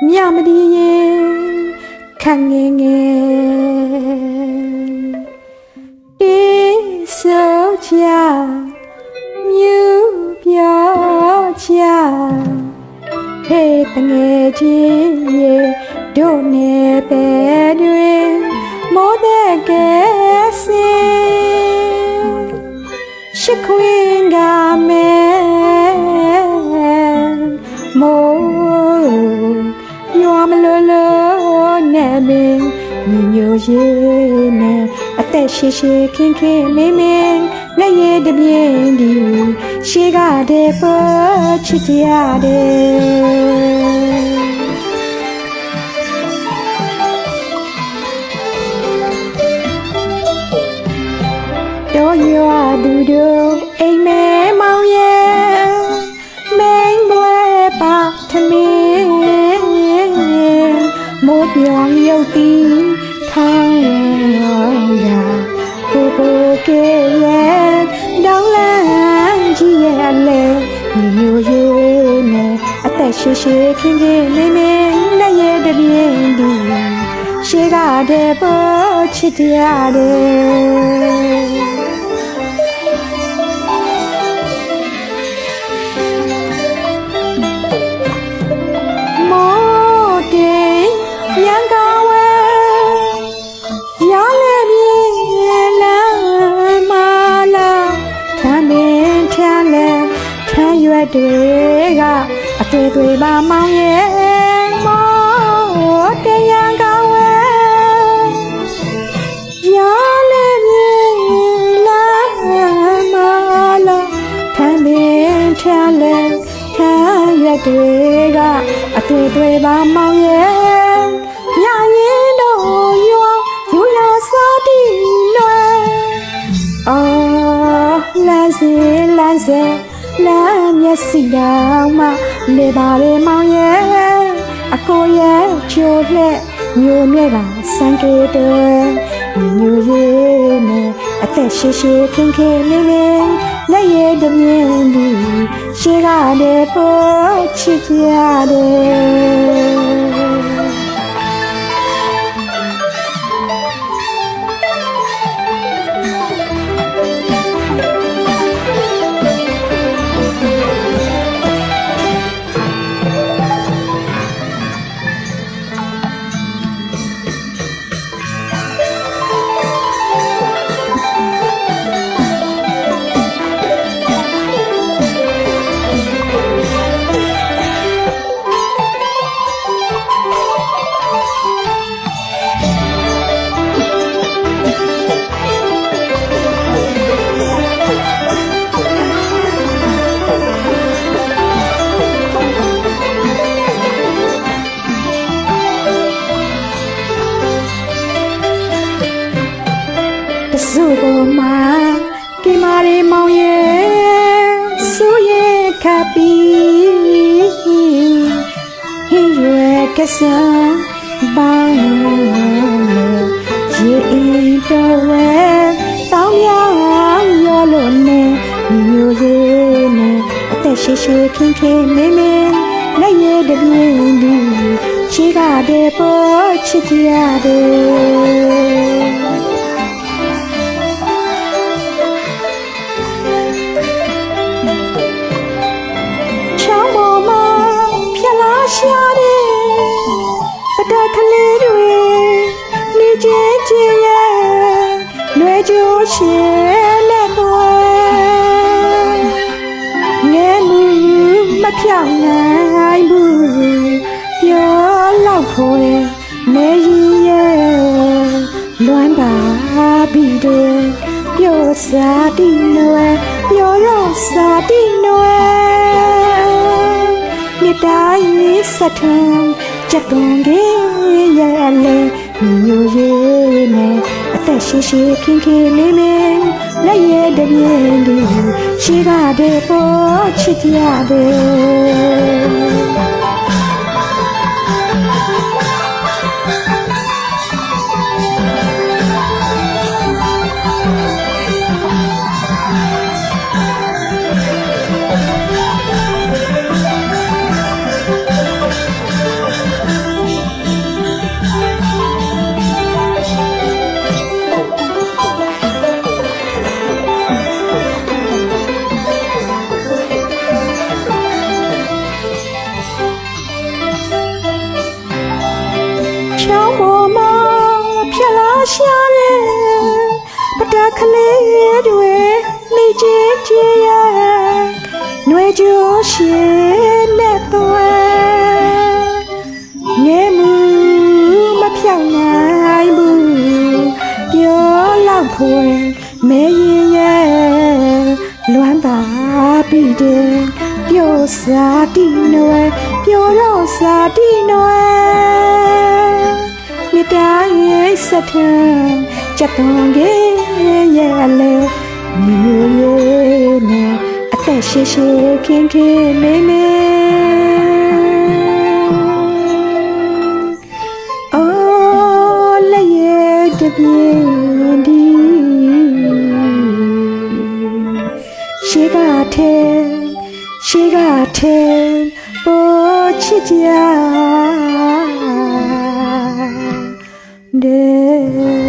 မြမဒီရင်ခငယ်ငယ်တေးဆိုချာမြူပြောချာဟေးတငယ်ချင်းရေတို့နေပဲတွင်မောတဲ့ကဲစင်ရှိခွင်ကမဲမိုးညွာမလို့လို့နဲ့မင်းညိုရဲနဲ့အသက်ရှိရှိခင်ခင်မင်းမင်းလက်ရည်တပြင်းဒီရှိကတဲ့ပေါ်ချစ်ကြရတယ်တို့ရွာသူတို့အိမ်မဲမောင်ရဲ့မိန်ဘွယ်ပါထမင်းမိုးပြောင်ရုပ်တီထောင်းရာပူပူကဲရဲ့တောင်းလန်းကြီးရဲ့လေညိုရဲနဲ့အသက်ရှိရှိခင်ခင်မင်းမင်းလက်ရည်တပြင်းဒီရှိကတဲ့ပေါ်ချစ်ရတယ်တွေကအသေးတွေပါမောင်ရဲ့မောတရံကောင်းဝဲရလေးပြေလာမလာထမ်းပင်ထမ်းလဲထမ်းရွက်တွေကအသေးတွေပါမောင်ရဲ့ညရင်တော့ရောယူရစားတီလွယ်အော်လမ်းစီလမ်းစီလာမျက်စိတော်မှလေပါလေမောင်ရဲ့အကိုရဲ့ချိုးလက်ညိုမြဲကစံကေတဲ့ညိုရဲနဲ့အသက်ရှိရှိခင်ခင်လေးလေးလက်ရည်တပြင်းဒီရှိကတဲ့ပေါ်ချစ်ကြရတယ်စုပေါ်မှာဒီမာရီမောင်ရဲ့ဆူရဲ့ခပ်ပြီးဟင်းရွယ်ကစားပေါင်းလို့ရေအင်းတော်ဝဲတောင်းရရောလို့နဲ့မျိုးရဲနဲ့အသက်ရှိရှိခင်ခင်မင်းမင်းလက်ရည်တပြင်းဒီချီကတဲ့ပေါ်ချစ်ကြရတယ်ရှာတယ်ပတကလေးတွေနေချင်းချင်းရဲ့လွယ်ကျိုးရှည်လက်ပေါ်ငယ်လူမဖြောင်းနိုင်ဘူးပြောလောက်ဖို့နေရင်ရဲ့လွမ်းပါပြီးတယ်ပြောစားတီနွယ်ပြောတော့စားတီနွယ်မြတ်တိုင်းဆက်ထွန်းချက်သွန်ကြီးရဲ့လေညိုရဲနဲ့အသက်ရှိရှိခင်ခင်လေးမင်းလက်ရည်တပြင်းဒီရှိကတဲ့ပေါ်ချစ်ရတယ် တာကလေးတွေနေချင်းချင်းရဲ့ຫນွေကြိုးရှင်နဲ့သွဲငဲမှုမဖြောင်းနိုင်ဘူးပြောလောက်ဖွယ်မဲရင်ရဲ့လွမ်းပါပြီးတဲ့ပြောစားတီနွယ်ပြောတော့စားတီနွယ်မြတ်တာရဲ့စထန်ချက်တော်ရဲ့ရဲ့လေမြို့ရဲ့နဲ့အသက်ရှိရှိခင်ခင်မေမေအော်လည်းရဲ့တပြေဒီရှိကထဲပေါ်ချစ်ကြတဲ့